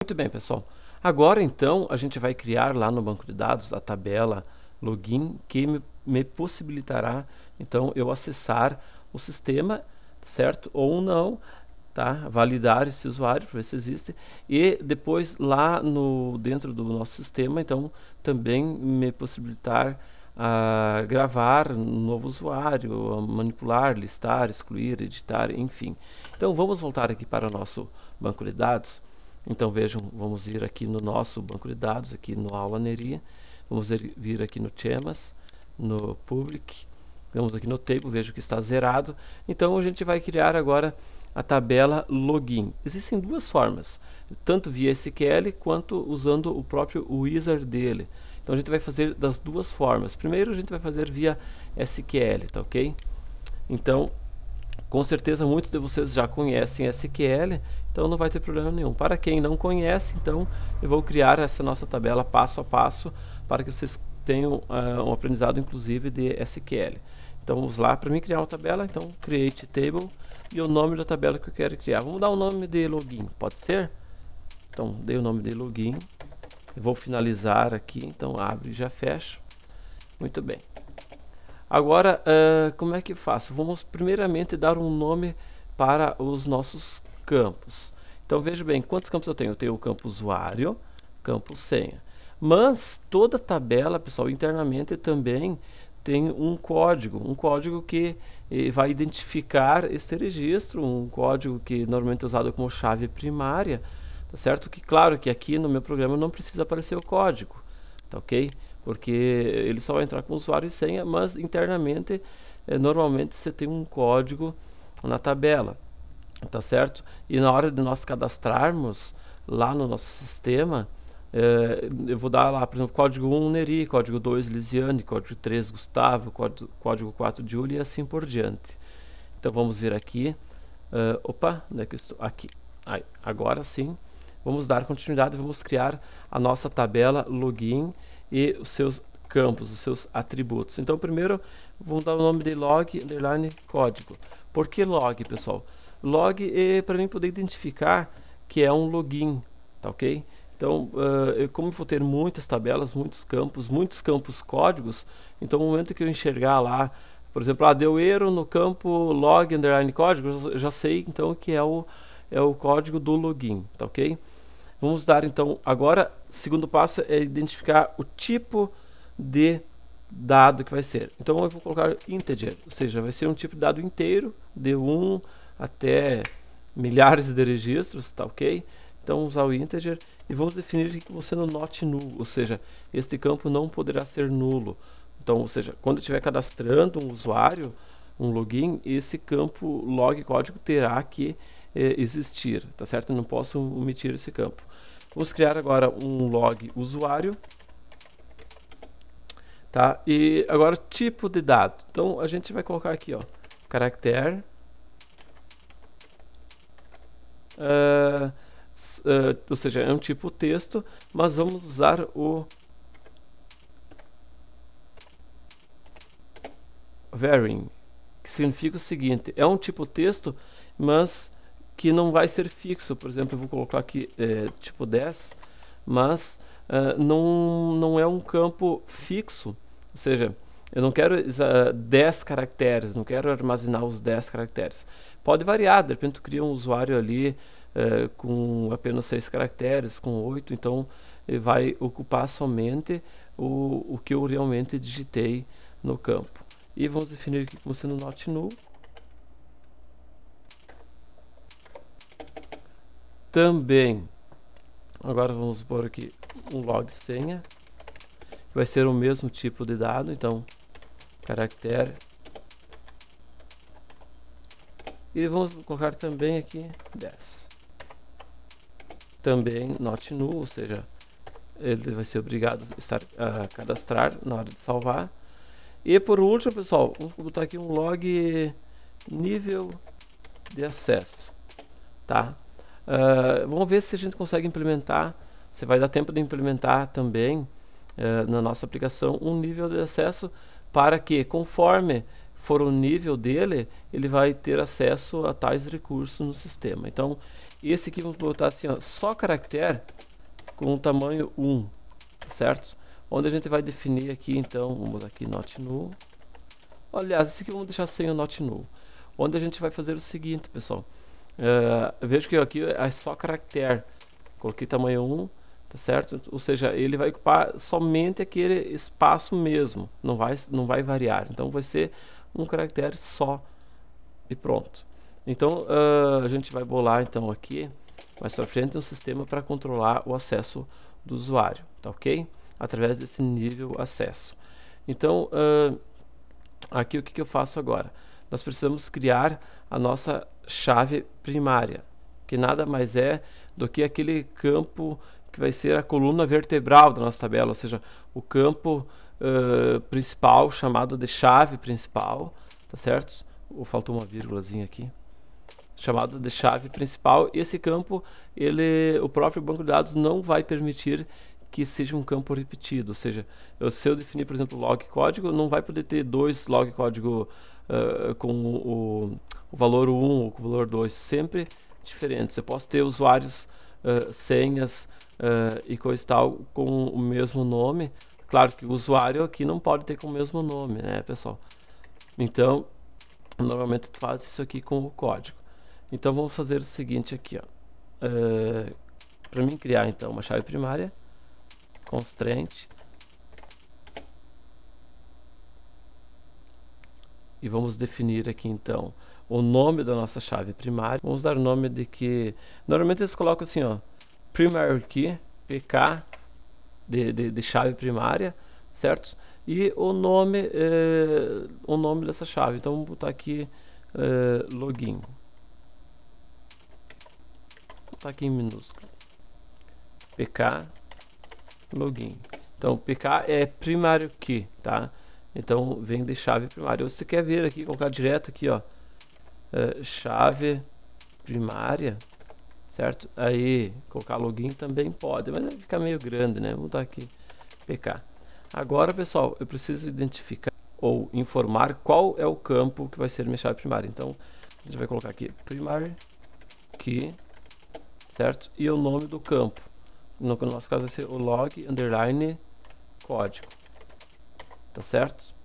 Muito bem, pessoal. Agora, então, a gente vai criar lá no banco de dados a tabela login que me possibilitará, então, eu acessar o sistema, certo? Ou não, tá? Validar esse usuário para ver se existe. E depois, lá dentro do nosso sistema, então, também me possibilitar gravar um novo usuário, manipular, listar, excluir, editar, enfim. Então, vamos voltar aqui para o nosso banco de dados. Então vejam, vamos ir aqui no nosso banco de dados, aqui no Aula Neria, vamos vir aqui no Temas, no Public, vamos aqui no Table, vejo que está zerado. Então a gente vai criar agora a tabela Login. Existem duas formas, tanto via SQL quanto usando o próprio wizard dele. Então a gente vai fazer das duas formas. Primeiro a gente vai fazer via SQL, tá ok? Então, com certeza muitos de vocês já conhecem SQL, então não vai ter problema nenhum. Para quem não conhece, então eu vou criar essa nossa tabela passo a passo para que vocês tenham um aprendizado inclusive de SQL. Então vamos lá, para mim criar uma tabela, então create table e o nome da tabela que eu quero criar. Vamos dar o nome de login, pode ser? Então dei o nome de login, eu vou finalizar aqui, então abre e já fecha. Muito bem. Agora, como é que faço? Vamos primeiramente dar um nome para os nossos campos. Então veja bem, quantos campos eu tenho? Eu tenho o campo usuário, campo senha. Mas toda tabela, pessoal, internamente também tem um código que vai identificar este registro, um código que normalmente é usado como chave primária, tá certo? Que claro que aqui no meu programa não precisa aparecer o código, tá ok? Porque ele só vai entrar com usuário e senha, mas internamente, normalmente você tem um código na tabela, tá certo? E na hora de nós cadastrarmos lá no nosso sistema, eu vou dar lá, por exemplo, código 1 Neri, código 2 Lisiane, código 3 Gustavo, código 4 Julie e assim por diante. Então vamos vir aqui, opa, onde é que eu estou? Aqui. Aí, agora sim, vamos dar continuidade, vamos criar a nossa tabela login e os seus campos, os seus atributos. Então primeiro vamos dar o nome de log underline código. Por que log, pessoal? Log é para mim poder identificar que é um login, tá ok? Então, como eu vou ter muitas tabelas, muitos campos códigos, então no momento que eu enxergar lá, por exemplo, deu erro no campo log underline código, eu já sei então que é o código do login, tá ok? Vamos dar então, agora, segundo passo é identificar o tipo de dado que vai ser. Então eu vou colocar integer, ou seja, vai ser um tipo de dado inteiro, de 1 até milhares de registros, tá ok? Então vamos usar o integer e vamos definir aqui como sendo not null, ou seja, este campo não poderá ser nulo. Então, ou seja, quando eu estiver cadastrando um usuário, um login, esse campo log código terá que existir, tá certo? Eu não posso omitir esse campo. Vamos criar agora um log usuário, tá? E agora tipo de dado. Então a gente vai colocar aqui, ó, caractere, ou seja, é um tipo texto, mas vamos usar o varying, que significa o seguinte: é um tipo texto, mas que não vai ser fixo. Por exemplo, eu vou colocar aqui tipo 10, mas não é um campo fixo, ou seja, eu não quero 10 caracteres, não quero armazenar os 10 caracteres. Pode variar, de repente tu cria um usuário ali com apenas 6 caracteres, com 8, então ele vai ocupar somente o que eu realmente digitei no campo. E vamos definir aqui como sendo not null. Também, agora vamos pôr aqui um log senha, que vai ser o mesmo tipo de dado, então caractere. E vamos colocar também aqui 10. Também not null, ou seja, ele vai ser obrigado a cadastrar na hora de salvar. E por último, pessoal, vamos botar aqui um log nível de acesso, tá? Vamos ver se a gente consegue implementar, se vai dar tempo de implementar também na nossa aplicação um nível de acesso para que, conforme for o nível dele, ele vai ter acesso a tais recursos no sistema. Então, esse aqui vamos botar assim, ó, só caractere, com o tamanho 1, certo? Onde a gente vai definir aqui, então, vamos aqui not null. Aliás, esse aqui vamos deixar sem o not null. Onde a gente vai fazer o seguinte, pessoal. Vejo que aqui é só caractere. Coloquei tamanho 1, tá certo? Ou seja, ele vai ocupar somente aquele espaço mesmo, não vai variar. Então vai ser um caractere só e pronto. Então a gente vai bolar então aqui mais para frente um sistema para controlar o acesso do usuário, tá ok? Através desse nível acesso. Então aqui o que eu faço agora? Nós precisamos criar a nossa chave primária, que nada mais é do que aquele campo que vai ser a coluna vertebral da nossa tabela, ou seja, o campo principal, chamado de chave principal, tá certo? Ou faltou uma vírgulazinha aqui. Chamado de chave principal. Esse campo, o próprio banco de dados não vai permitir que seja um campo repetido, ou seja, se eu definir, por exemplo, log código, não vai poder ter dois log código com o valor 1 ou com o valor 2, sempre diferentes. Eu posso ter usuários, senhas e coisa e tal com o mesmo nome. Claro que o usuário aqui não pode ter com o mesmo nome, né, pessoal? Então, normalmente tu faz isso aqui com o código. Então vamos fazer o seguinte aqui, ó. Para mim criar então uma chave primária, constraint, e vamos definir aqui então o nome da nossa chave primária. Vamos dar o nome de que normalmente eles colocam assim, ó, primary key, pk de chave primária, certo? E o nome dessa chave. Então vamos botar aqui login. Vou botar aqui em minúsculo. pk login. Então pk é primary key, tá? Então vem de chave primária. Ou se você quer ver aqui, colocar direto aqui, ó, chave primária, certo? Aí colocar login também pode, mas vai ficar meio grande, né? Vou botar aqui pk. Agora, pessoal, eu preciso identificar ou informar qual é o campo que vai ser minha chave primária. Então a gente vai colocar aqui primary key, certo? E o nome do campo. No nosso caso vai ser o log underline código, tá certo?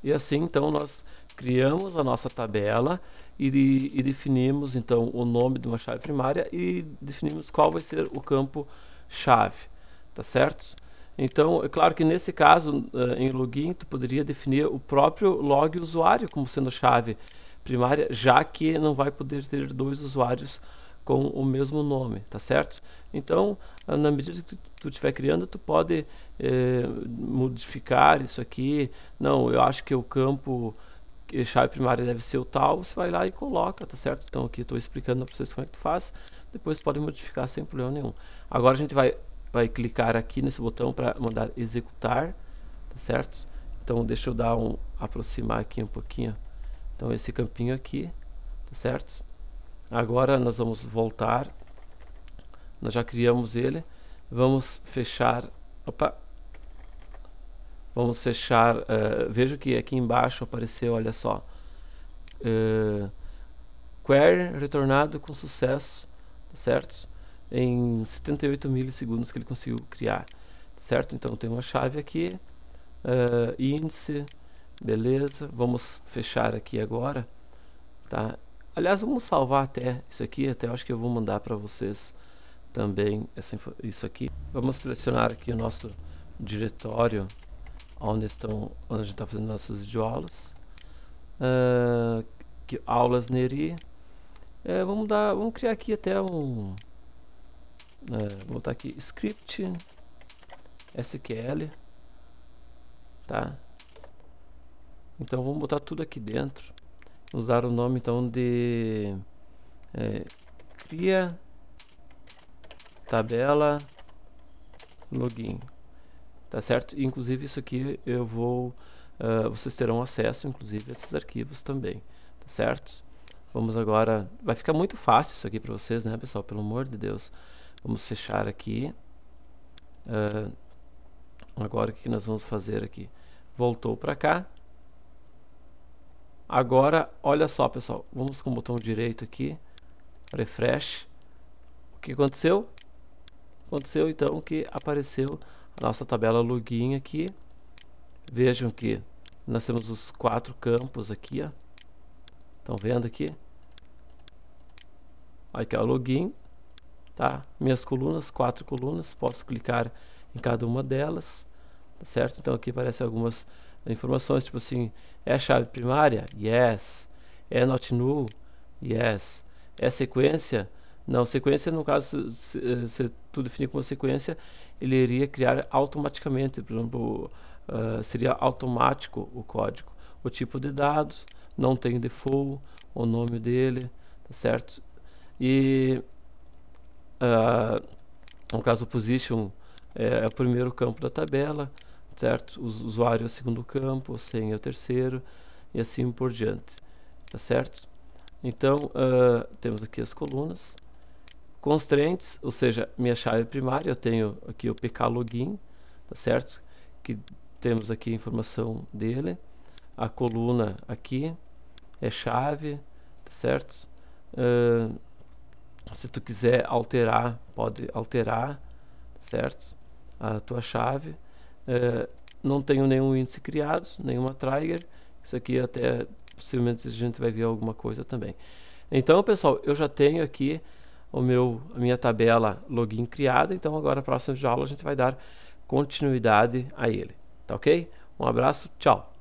E assim então nós criamos a nossa tabela e definimos então o nome de uma chave primária e definimos qual vai ser o campo chave, tá certo? Então é claro que nesse caso em login tu poderia definir o próprio log usuário como sendo chave primária, já que não vai poder ter dois usuários com o mesmo nome, tá certo? Então, na medida que tu estiver criando, tu pode modificar isso aqui. Não, eu acho que o campo chave primária deve ser o tal, você vai lá e coloca, tá certo? Então aqui estou explicando para vocês como é que tu faz, depois pode modificar sem problema nenhum. Agora a gente vai clicar aqui nesse botão para mandar executar, tá certo? Então deixa eu dar aproximar aqui um pouquinho. Então esse campinho aqui, tá certo? Agora nós vamos voltar, nós já criamos ele, vamos fechar, vamos fechar, veja que aqui embaixo apareceu, olha só, query retornado com sucesso, certo? Em 78 milissegundos que ele conseguiu criar, certo? Então tem uma chave aqui, índice, beleza, vamos fechar aqui agora, tá? Aliás, vamos salvar até isso aqui, até acho que eu vou mandar para vocês também isso aqui. Vamos selecionar aqui o nosso diretório onde a gente está fazendo nossas videoaulas. Aulas Neri. Vamos criar aqui até vou botar aqui script SQL, tá? Então vamos botar tudo aqui dentro. Usar o nome então de cria tabela login, tá certo? Inclusive isso aqui eu vou vocês terão acesso inclusive a esses arquivos também, tá certo? Vamos agora, vai ficar muito fácil isso aqui para vocês, né, pessoal? Pelo amor de Deus. Vamos fechar aqui. Agora o que nós vamos fazer aqui? Voltou para cá. Agora, olha só, pessoal, vamos com o botão direito aqui, refresh. O que aconteceu? Aconteceu então que apareceu a nossa tabela login aqui. Vejam que nós temos os 4 campos aqui, ó. Estão vendo aqui? Aqui é o login, tá? Minhas colunas, 4 colunas, posso clicar em cada uma delas, tá certo? Então aqui aparecem algumas informações, tipo assim, é a chave primária? Yes. É not null? Yes. É sequência? Não, sequência no caso, se tu definir como sequência, ele iria criar automaticamente, por exemplo, seria automático o código. O tipo de dados, não tem default, o nome dele, tá certo? E no caso, o position é o primeiro campo da tabela, certo? O usuário é o segundo campo, a senha é o terceiro e assim por diante, tá certo? Então, temos aqui as colunas. Constraints, ou seja, minha chave primária, eu tenho aqui o pk login, tá certo? Que temos aqui a informação dele. A coluna aqui é chave, tá certo? Se tu quiser alterar, pode alterar, certo? A tua chave. Não tenho nenhum índice criado, nenhuma trigger. Isso aqui até possivelmente a gente vai ver alguma coisa também. Então, pessoal, eu já tenho aqui a minha tabela login criada. Então, agora, na próxima aula, a gente vai dar continuidade a ele. Tá ok? Um abraço, tchau!